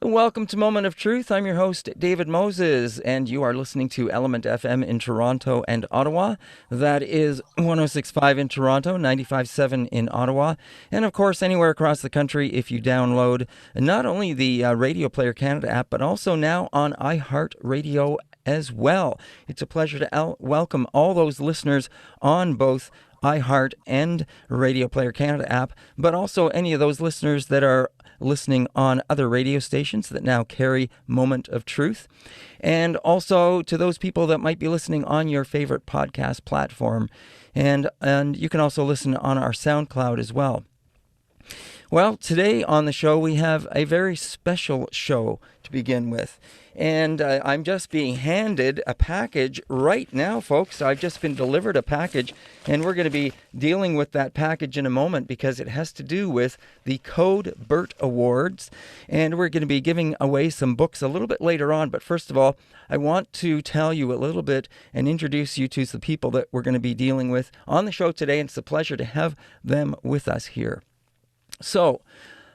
Welcome to Moment of Truth. I'm your host, David Moses, and you are listening to Element FM in Toronto and Ottawa. That is 106.5 in Toronto, 95.7 in Ottawa, and of course, anywhere across the country if you download not only the Radio Player Canada app, but also now on iHeartRadio as well. It's a pleasure to welcome all those listeners on both iHeart and Radio Player Canada app, but also any of those listeners that are listening on other radio stations that now carry Moment of Truth, and also to those people that might be listening on your favorite podcast platform, and you can also listen on our SoundCloud as well. Well, today on the show we have a very special show to begin with. And I'm just being handed a package right now, folks. I've just been delivered a package, and we're going to be dealing with that package in a moment because it has to do with the Code Burt Awards. And we're going to be giving away some books a little bit later on. But first of all, I want to tell you a little bit and introduce you to the people that we're going to be dealing with on the show today. And it's a pleasure to have them with us here. So,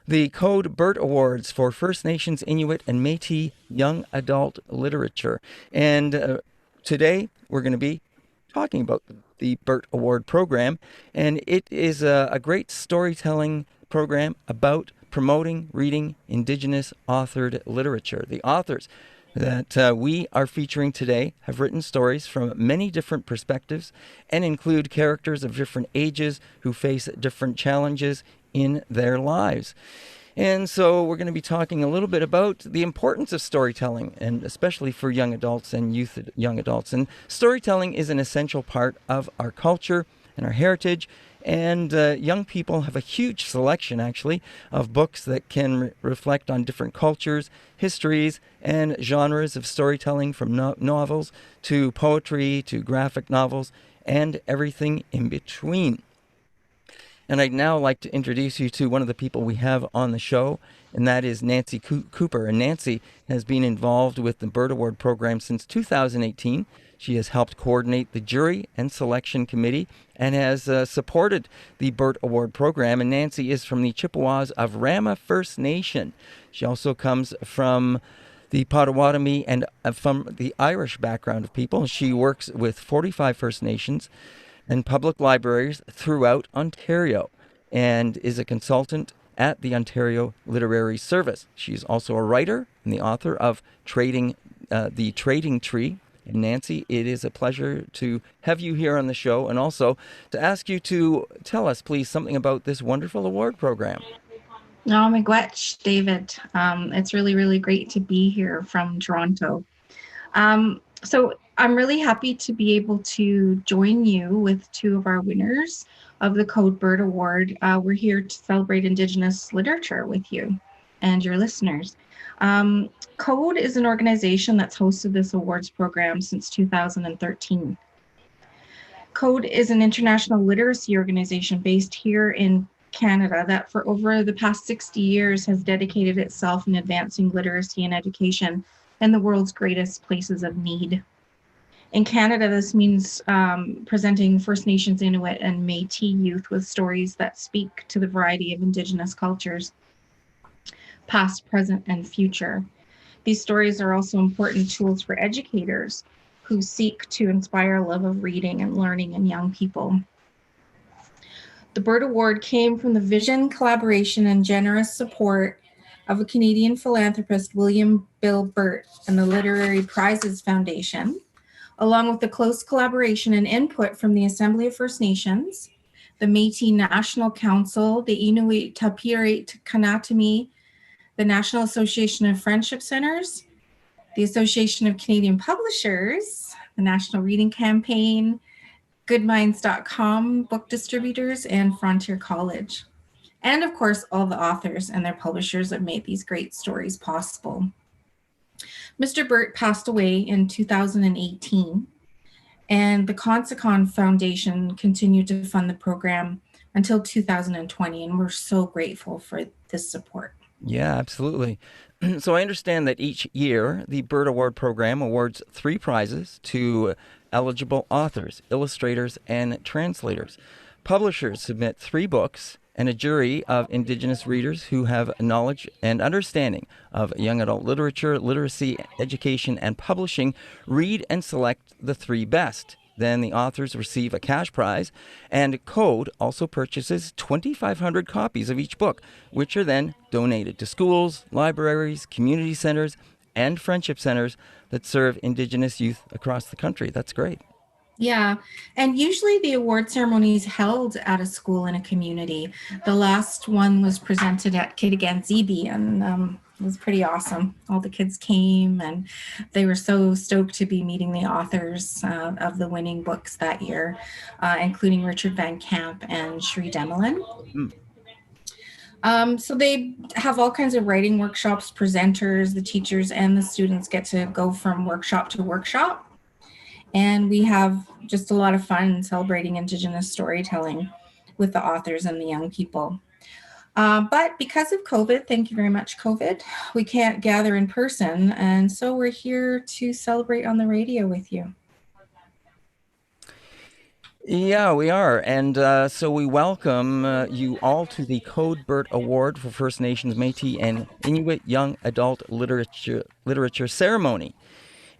the Code Burt Awards for First Nations, Inuit, and Métis Young Adult Literature. And today we're going to be talking about the Burt Award program. And it is a great storytelling program about promoting reading Indigenous-authored literature. The authors that we are featuring today have written stories from many different perspectives and include characters of different ages who face different challenges in their lives. And so we're going to be talking a little bit about the importance of storytelling, and especially for young adults and young adults. And storytelling is an essential part of our culture and our heritage. And young people have a huge selection, actually, of books that can reflect on different cultures, histories, and genres of storytelling, from novels to poetry to graphic novels and everything in between. And I'd now like to introduce you to one of the people we have on the show, and that is Nancy Cooper. And Nancy has been involved with the Burt Award program since 2018. She has helped coordinate the jury and selection committee and has supported the Burt Award program. And Nancy is from the Chippewas of Rama First Nation. She also comes from the Potawatomi and from the Irish background of people. She works with 45 First Nations and public libraries throughout Ontario, and is a consultant at the Ontario Literary Service. She's also a writer and the author of The Trading Tree. And Nancy, it is a pleasure to have you here on the show, and also to ask you to tell us, please, something about this wonderful award program. Oh, miigwech, David. It's really, really great to be here from Toronto. So I'm really happy to be able to join you with two of our winners of the Code Burt Award. We're here to celebrate Indigenous literature with you and your listeners. Code is an organization that's hosted this awards program since 2013. Code is an international literacy organization based here in Canada that for over the past 60 years has dedicated itself in advancing literacy and education in the world's greatest places of need. In Canada, this means presenting First Nations, Inuit, and Métis youth with stories that speak to the variety of Indigenous cultures, past, present, and future. These stories are also important tools for educators who seek to inspire a love of reading and learning in young people. The Burt Award came from the vision, collaboration, and generous support of a Canadian philanthropist, William Bill Burt, and the Literary Prizes Foundation, along with the close collaboration and input from the Assembly of First Nations, the Métis National Council, the Inuit Tapirit Kanatami, the National Association of Friendship Centers, the Association of Canadian Publishers, the National Reading Campaign, goodminds.com book distributors, and Frontier College. And of course, all the authors and their publishers that made these great stories possible. Mr. Burt passed away in 2018, and the Koyczan Foundation continued to fund the program until 2020, and we're so grateful for this support. Yeah, absolutely. So I understand that each year the Burt Award program awards 3 prizes to eligible authors, illustrators, and translators. Publishers submit 3 books, and a jury of Indigenous readers who have knowledge and understanding of young adult literature, literacy, education, and publishing read and select the three best. Then the authors receive a cash prize, and Code also purchases 2,500 copies of each book, which are then donated to schools, libraries, community centers, and friendship centers that serve Indigenous youth across the country. That's great. Yeah, and usually the award ceremony is held at a school in a community. The last one was presented at Kitigan-Zibi, and it was pretty awesome. All the kids came, and they were so stoked to be meeting the authors of the winning books that year, including Richard Van Camp and Sri Demelin. So they have all kinds of writing workshops, presenters, the teachers and the students get to go from workshop to workshop. And we have just a lot of fun celebrating Indigenous storytelling with the authors and the young people. But because of COVID, thank you very much, COVID, we can't gather in person. And so we're here to celebrate on the radio with you. Yeah, we are. And so we welcome you all to the Code Burt Award for First Nations, Métis, and Inuit Young Adult Literature Ceremony.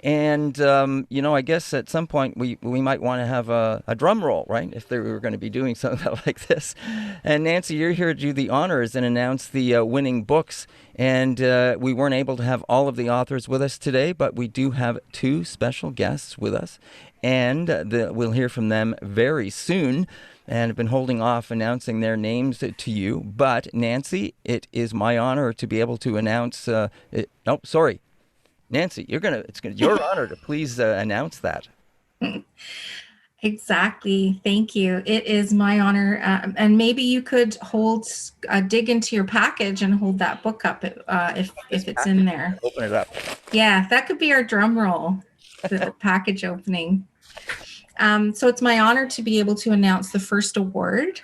And, I guess at some point we might want to have a drum roll, right? If we were going to be doing something like this. And Nancy, you're here to do the honors and announce the winning books. And we weren't able to have all of the authors with us today, but we do have two special guests with us. And we'll hear from them very soon. And I've been holding off announcing their names to you. But Nancy, it is my honor to be able to announce. Nancy, it's your honor to please announce that. Exactly. Thank you. It is my honor. And maybe you could dig into your package and hold that book up if it's in there. Open it up. Yeah, that could be our drum roll, the package opening. So it's my honor to be able to announce the first award.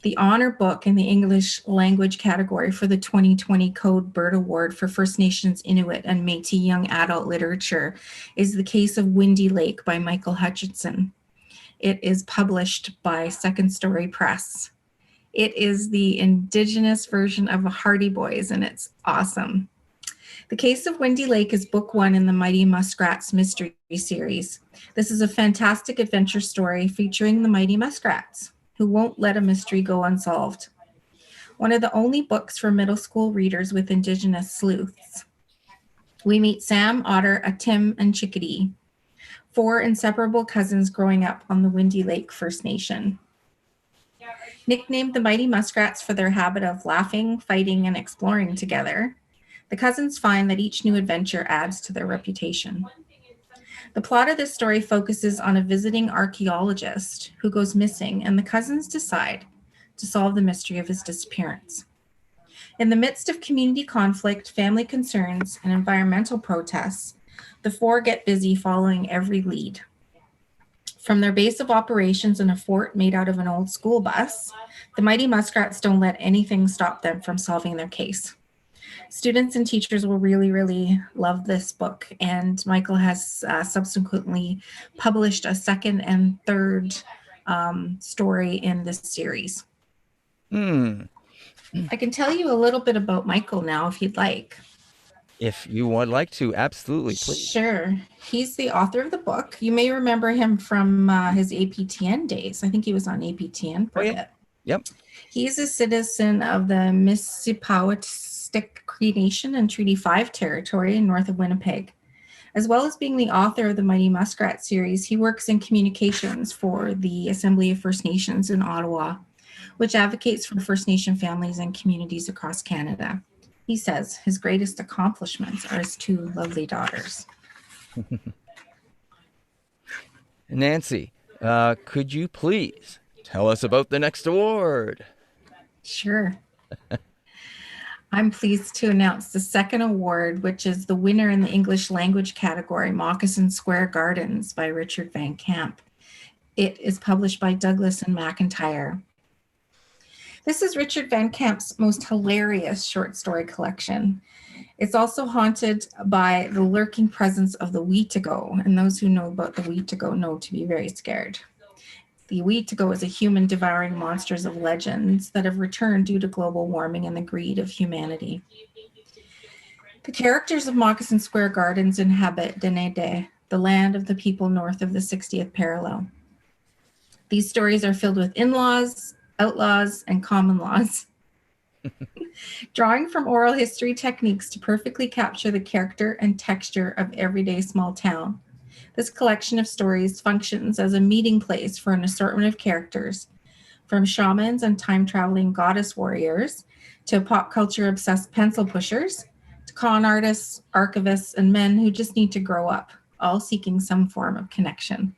The honor book in the English language category for the 2020 Code Burt Award for First Nations, Inuit, and Métis Young Adult Literature is The Case of Windy Lake by Michael Hutchinson. It is published by Second Story Press. It is the Indigenous version of Hardy Boys, and it's awesome. The Case of Windy Lake is book one in the Mighty Muskrats mystery series. This is a fantastic adventure story featuring the Mighty Muskrats, who won't let a mystery go unsolved. One of the only books for middle school readers with Indigenous sleuths. We meet Sam, Otter, Tim, and Chickadee, four inseparable cousins growing up on the Windy Lake First Nation. Nicknamed the Mighty Muskrats for their habit of laughing, fighting, and exploring together, the cousins find that each new adventure adds to their reputation. The plot of this story focuses on a visiting archaeologist who goes missing, and the cousins decide to solve the mystery of his disappearance. In the midst of community conflict, family concerns, and environmental protests, the four get busy following every lead. From their base of operations in a fort made out of an old school bus, the Mighty Muskrats don't let anything stop them from solving their case. Students and teachers will really, really love this book, and Michael has subsequently published a second and third story in this series. I can tell you a little bit about Michael now, if you'd like. If you would like to, absolutely, please. Sure. He's the author of the book. You may remember him from his APTN days. I think he was on APTN for a bit. Yep. He's a citizen of the Mississippiwet'suwet'en Cree Nation and Treaty 5 territory north of Winnipeg. As well as being the author of the Mighty Muskrat series, he works in communications for the Assembly of First Nations in Ottawa, which advocates for First Nation families and communities across Canada. He says his greatest accomplishments are his two lovely daughters. Nancy, could you please tell us about the next award? Sure. I'm pleased to announce the second award, which is the winner in the English language category, Moccasin Square Gardens by Richard Van Camp. It is published by Douglas and McIntyre. This is Richard Van Camp's most hilarious short story collection. It's also haunted by the lurking presence of the Wheatigo, and those who know about the Wheatigo know to be very scared. The Wheatigo is a human-devouring monsters of legends that have returned due to global warming and the greed of humanity. The characters of Moccasin Square Gardens inhabit Denede, the land of the people north of the 60th parallel. These stories are filled with in-laws, outlaws, and common laws, drawing from oral history techniques to perfectly capture the character and texture of everyday small town. This collection of stories functions as a meeting place for an assortment of characters, from shamans and time-traveling goddess warriors to pop culture-obsessed pencil pushers, to con artists, archivists, and men who just need to grow up, all seeking some form of connection.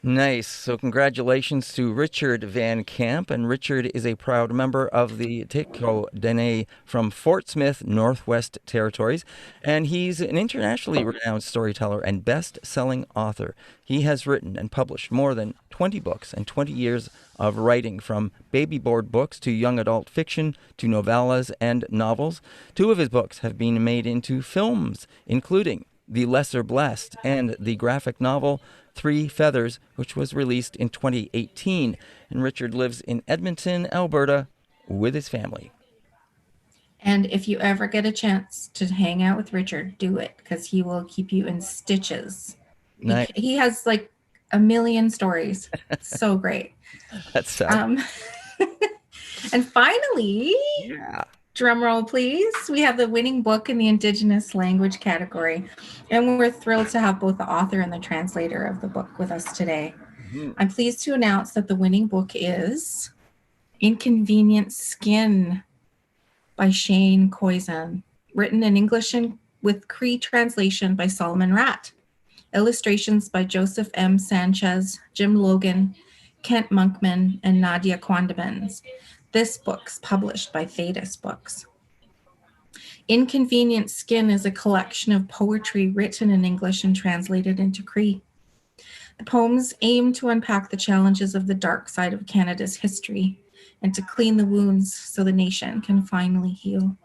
Nice. So congratulations to Richard Van Camp. And Richard is a proud member of the Tiko Dene from Fort Smith, Northwest Territories. And he's an internationally renowned storyteller and best-selling author. He has written and published more than 20 books and 20 years of writing, from baby board books to young adult fiction to novellas and novels. 2 of his books have been made into films, including The Lesser Blessed and the graphic novel 3 Feathers, which was released in 2018. And Richard lives in Edmonton, Alberta, with his family. And if you ever get a chance to hang out with Richard, do it, because he will keep you in stitches. Nice. He has like a million stories. So great. That's sad. And finally, Yeah. drum roll please, we have the winning book in the Indigenous Language category. And we're thrilled to have both the author and the translator of the book with us today. Mhm. I'm pleased to announce that the winning book is Inconvenient Skin by Shane Koyczan, written in English and with Cree translation by Solomon Ratt. Illustrations by Joseph M. Sanchez, Jim Logan, Kent Monkman, and Nadia Quandamans. This book's published by Thetis Books. Inconvenient Skin is a collection of poetry written in English and translated into Cree. The poems aim to unpack the challenges of the dark side of Canada's history and to clean the wounds so the nation can finally heal.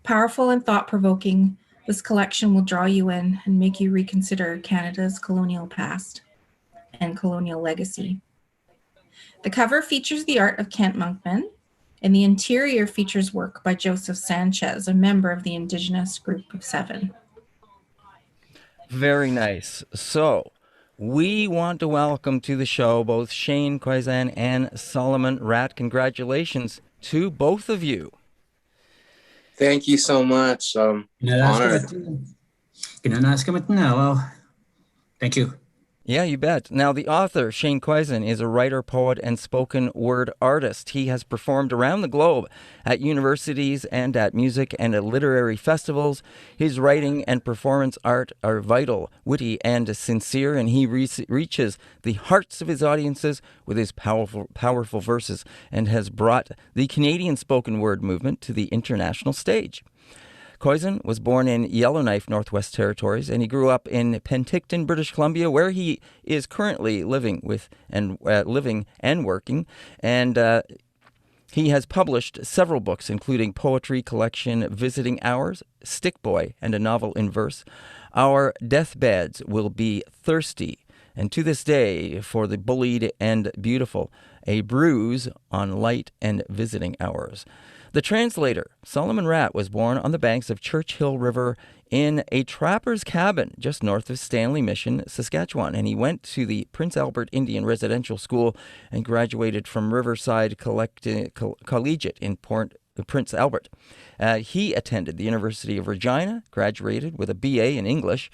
Powerful and thought-provoking, this collection will draw you in and make you reconsider Canada's colonial past and colonial legacy. The cover features the art of Kent Monkman, and the interior features work by Joseph Sanchez, a member of the Indigenous Group of 7. Very nice. So we want to welcome to the show both Shane Koyczan and Solomon Ratt. Congratulations to both of you. Thank you so much. Honored. Thank you. Yeah, you bet. Now, the author, Shane Koyczan, is a writer, poet, and spoken word artist. He has performed around the globe at universities and at music and at literary festivals. His writing and performance art are vital, witty, and sincere, and he reaches the hearts of his audiences with his powerful verses, and has brought the Canadian spoken word movement to the international stage. Koyczan was born in Yellowknife, Northwest Territories, and he grew up in Penticton, British Columbia, where he is currently living and working. And he has published several books, including poetry collection Visiting Hours, Stick Boy, and a novel in verse. Our Deathbeds Will Be Thirsty, and To This Day, For the Bullied and Beautiful, A Bruise on Light and Visiting Hours. The translator, Solomon Ratt, was born on the banks of Churchill River in a trapper's cabin just north of Stanley Mission, Saskatchewan, and he went to the Prince Albert Indian Residential School and graduated from Riverside Collegiate in Prince Albert. He attended the University of Regina, graduated with a BA in English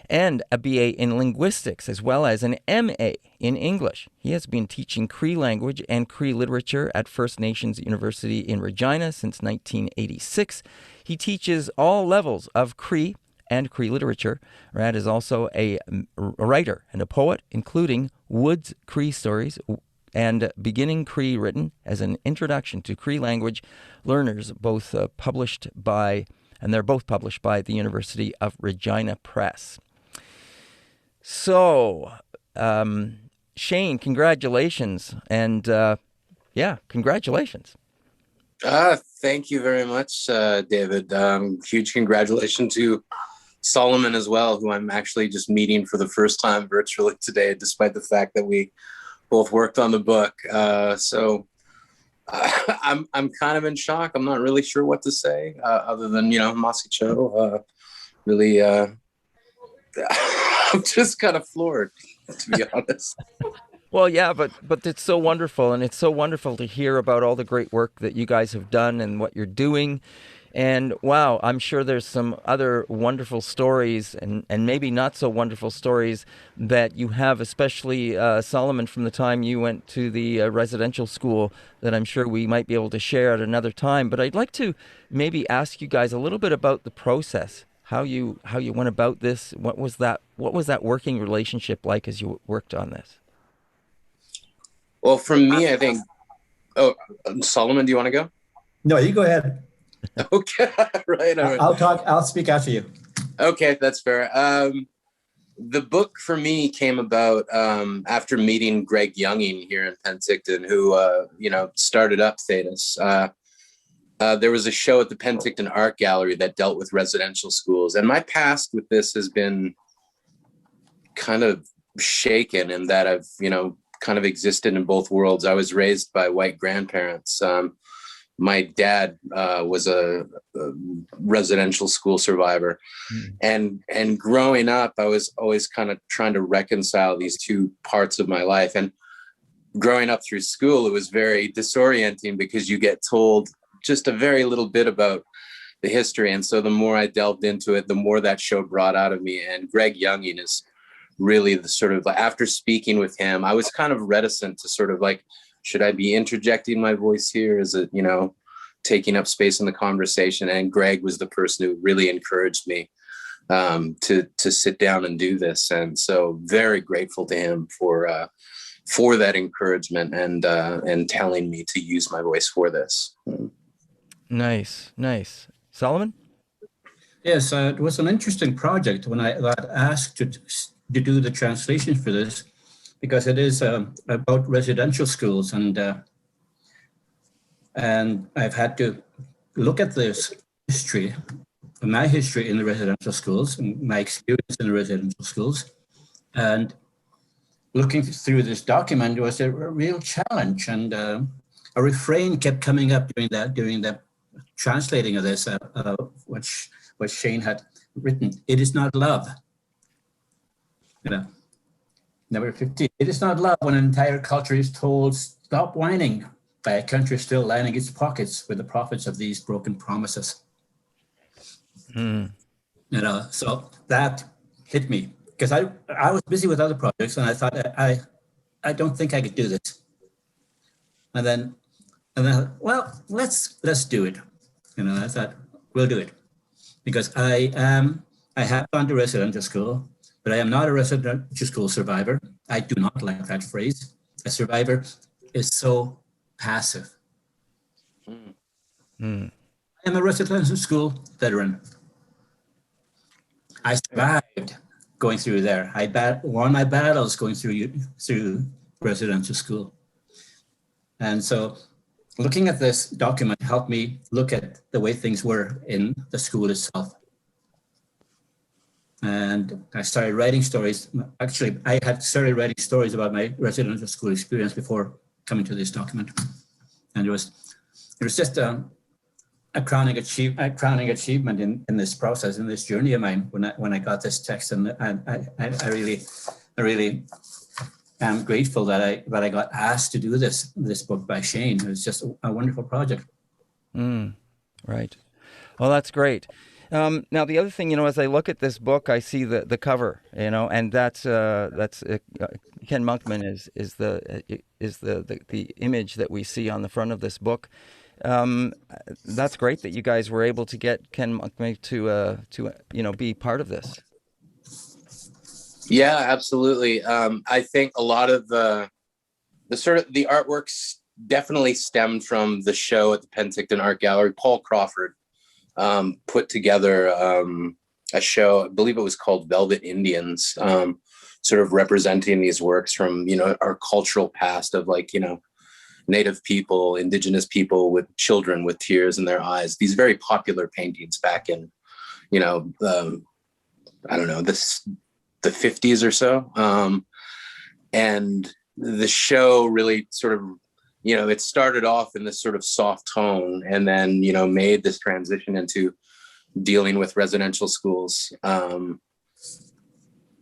and a BA in linguistics, as well as an MA in English. He has been teaching Cree language and Cree literature at First Nations University in Regina since 1986. He teaches all levels of Cree and Cree literature. Ratt is also a writer and a poet, including Wood's Cree Stories and Beginning Cree, written as an introduction to Cree language learners, both published by the University of Regina Press. So, Shane, congratulations. And congratulations. Thank you very much, David. Huge congratulations to Solomon as well, who I'm actually just meeting for the first time virtually today, despite the fact that we both worked on the book. So I'm kind of in shock. I'm not really sure what to say, other than, Masi Cho. Really, I'm just kind of floored, to be honest. Well, yeah, but it's so wonderful, and it's so wonderful to hear about all the great work that you guys have done and what you're doing. And wow, I'm sure there's some other wonderful stories and maybe not so wonderful stories that you have, especially Solomon, from the time you went to the residential school, that I'm sure we might be able to share at another time. But I'd like to maybe ask you guys a little bit about the process, how you went about this. What was that working relationship like as you worked on this? Well, for me, I think. Oh, Solomon, do you want to go? No, you go ahead. Okay, right. I'll speak after you. Okay, that's fair. The book for me came about after meeting Greg Younging here in Penticton, who started up Thetis. There was a show at the Penticton Art Gallery that dealt with residential schools, and my past with this has been kind of shaken in that I've kind of existed in both worlds. I was raised by white grandparents. My dad was a residential school survivor. And growing up, I was always kind of trying to reconcile these two parts of my life. And growing up through school, it was very disorienting because you get told just a very little bit about the history. And so the more I delved into it, the more that show brought out of me. And Greg Younging is really the sort of, after speaking with him, I was kind of reticent to sort of like, should I be interjecting my voice here? Is it, taking up space in the conversation? And Greg was the person who really encouraged me to sit down and do this. And so very grateful to him for that encouragement and telling me to use my voice for this. Nice. Solomon? Yes, it was an interesting project when I got asked to do the translation for this, because it is about residential schools, and I've had to look at this history, my history in the residential schools, and my experience in the residential schools, and looking through this document was a real challenge, and a refrain kept coming up during the translating of this, which Shane had written. It is not love. Number 15. It is not love when an entire culture is told, stop whining, by a country still lining its pockets with the profits of these broken promises. So that hit me, because I was busy with other projects, and I thought I don't think I could do this. And then well, let's do it. I thought we'll do it, because I have gone to residential school, but I am not a residential school survivor. I do not like that phrase. A survivor is so passive. I am a residential school veteran. I survived going through there. I won my battles going through residential school. And so looking at this document helped me look at the way things were in the school itself. And I started writing stories. Actually, I had started writing stories about my residential school experience before coming to this document. And it was just a crowning achievement in this process, in this journey of mine, when I got this text. And I really am grateful that I got asked to do this book by Shane. It was just a wonderful project. Right. Well, that's great. Now, the other thing, as I look at this book, I see the cover, and that's Ken Monkman is the image that we see on the front of this book. That's great that you guys were able to get Ken Monkman to be part of this. Yeah, absolutely. I think a lot of the artworks definitely stemmed from the show at the Penticton Art Gallery. Paul Crawford put together a show, I believe it was called Velvet Indians, sort of representing these works from, our cultural past of Native people, Indigenous people with children with tears in their eyes. These very popular paintings back in, I don't know, the 50s or so. And the show really sort of, it started off in this sort of soft tone and then, made this transition into dealing with residential schools.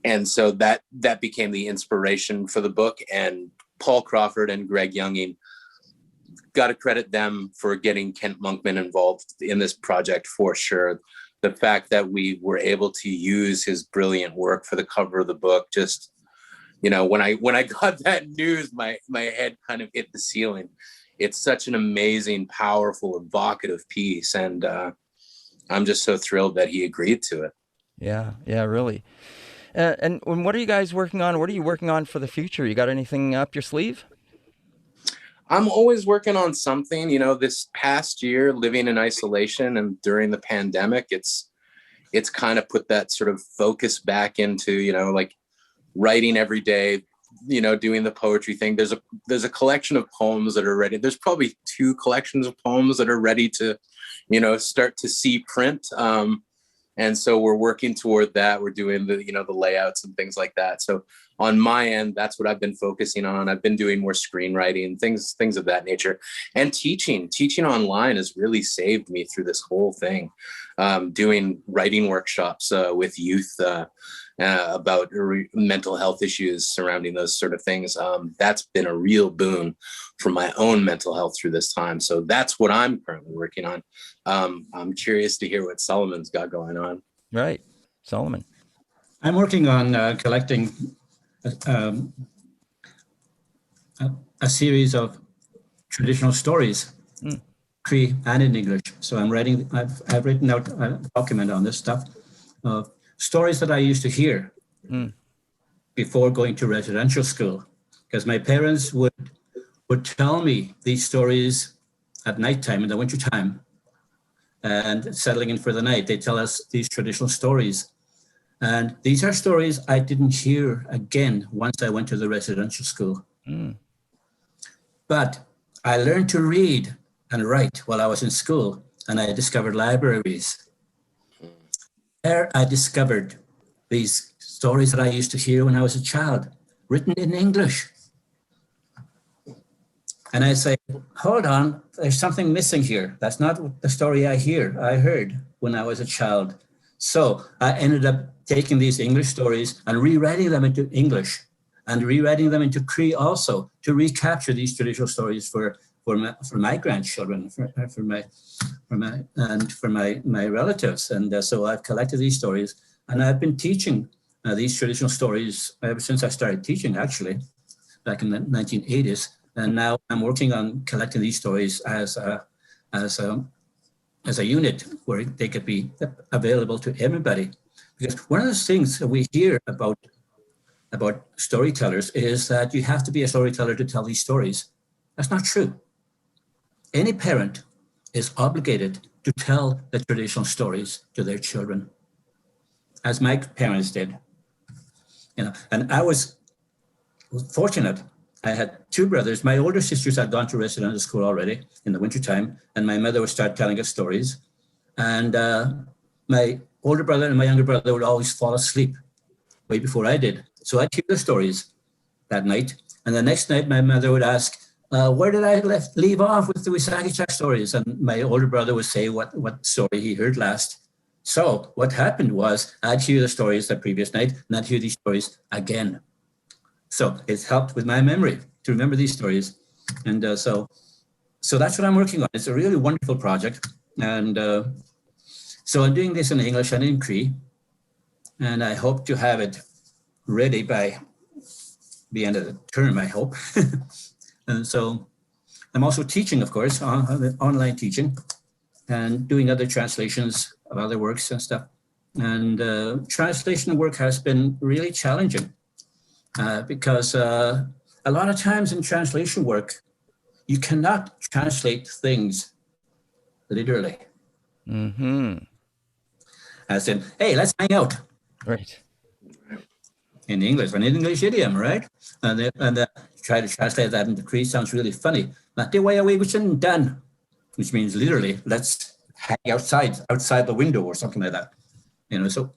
And so that became the inspiration for the book. And Paul Crawford and Greg Younging, got to credit them for getting Kent Monkman involved in this project for sure. The fact that we were able to use his brilliant work for the cover of the book, just, when I got that news, my head kind of hit the ceiling. It's such an amazing, powerful, evocative piece. And I'm just so thrilled that he agreed to it. Yeah, really. And what are you guys working on? What are you working on for the future? You got anything up your sleeve? I'm always working on something. This past year, living in isolation and during the pandemic, it's kind of put that sort of focus back into, like writing every day, doing the poetry thing. There's a collection of poems that are ready. There's probably 2 collections of poems that are ready to, start to see print. And so we're working toward that. We're doing the layouts and things like that. So on my end, that's what I've been focusing on. I've been doing more screenwriting, things of that nature, and teaching online has really saved me through this whole thing. Doing writing workshops with youth about mental health issues surrounding those sort of things. That's been a real boon for my own mental health through this time. So that's what I'm currently working on. I'm curious to hear what Solomon's got going on. Right. Solomon. I'm working on collecting a series of traditional stories, Cree and in English. So I've written out a document on this stuff of stories that I used to hear before going to residential school, because my parents would tell me these stories at nighttime in the wintertime and settling in for the night. They tell us these traditional stories. And these are stories I didn't hear again once I went to the residential school. But I learned to read and write while I was in school, and I discovered libraries. There I discovered these stories that I used to hear when I was a child, written in English. And I say, hold on, there's something missing here. That's not the story I heard when I was a child. So I ended up taking these English stories and rewriting them into English and rewriting them into Cree also to recapture these traditional stories for my grandchildren, for my relatives. And so I've collected these stories, and I've been teaching these traditional stories ever since I started teaching, actually, back in the 1980s. And now I'm working on collecting these stories as a unit where they could be available to everybody. Because one of the things that we hear about storytellers is that you have to be a storyteller to tell these stories. That's not true. Any parent is obligated to tell the traditional stories to their children, as my parents did. And I was fortunate. I had 2 brothers. My older sisters had gone to residential school already in the wintertime, and my mother would start telling us stories. And my older brother and my younger brother would always fall asleep way before I did. So I'd hear the stories that night. And the next night, my mother would ask, where did I leave off with the Wissahickon stories? And my older brother would say what story he heard last. So what happened was I'd hear the stories the previous night, and I'd hear these stories again. So it's helped with my memory to remember these stories. And so that's what I'm working on. It's a really wonderful project. And so I'm doing this in English and in Cree. And I hope to have it ready by the end of the term, I hope. And so I'm also teaching, of course, online teaching and doing other translations of other works and stuff. And translation work has been really challenging because a lot of times in translation work, you cannot translate things literally. As in, hey, let's hang out. Right. In English, an English idiom, right? And try to translate that into Cree sounds really funny. Not way away we shouldn't done, which means literally, let's hang outside the window or something like that. So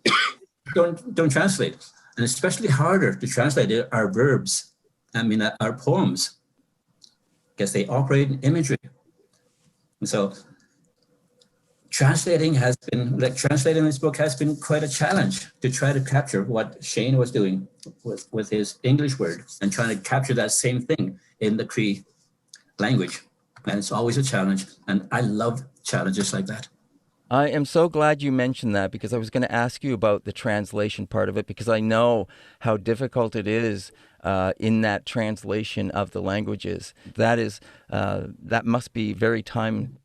don't translate. And especially harder to translate are verbs. I mean, our poems, because they operate in imagery. And so translating this book has been quite a challenge to try to capture what Shane was doing with his English word and trying to capture that same thing in the Cree language. And it's always a challenge. And I love challenges like that. I am so glad you mentioned that, because I was going to ask you about the translation part of it, because I know how difficult it is in that translation of the languages. That must be very time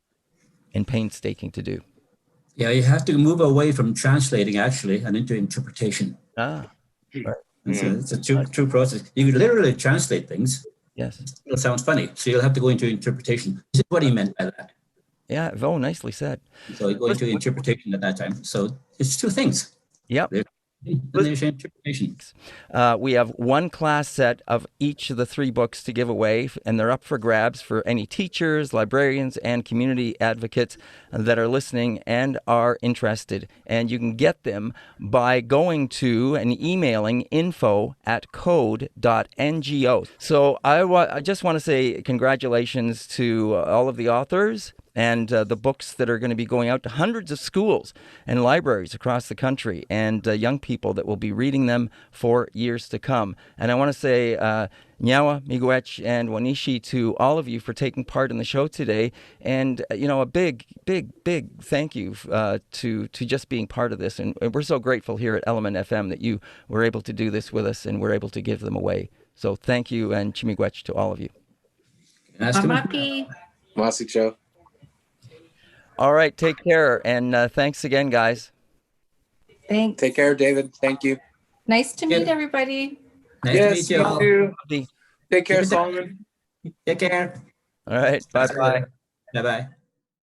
and painstaking to do. Yeah, you have to move away from translating actually and into interpretation. Right. It's a true process. You could literally translate things. Yes. It sounds funny. So you'll have to go into interpretation. This is what he meant by that. Yeah. Oh, nicely said. So you go into interpretation at that time. So it's two things. Yep. There's interpretation. We have one class set of each of the 3 books to give away, and they're up for grabs for any teachers, librarians, and community advocates that are listening and are interested. And you can get them by going to and emailing info@code.ngo. So I just want to say congratulations to all of the authors and the books that are going to be going out to hundreds of schools and libraries across the country, and young people that will be reading them for years to come. And I want to say Nyawa, Miigwech, and Wanishi to all of you for taking part in the show today. And, a big, big, big thank you to just being part of this. And we're so grateful here at Element FM that you were able to do this with us and we're able to give them away. So thank you, and Chimigwech to all of you. Mamaki. Masik show. All right, take care, and thanks again, guys. Thanks. Take care, David. Thank you. Nice to meet everybody. Nice to meet you all. Too. Take care, Solomon. Take care. All right, bye-bye. Bye-bye.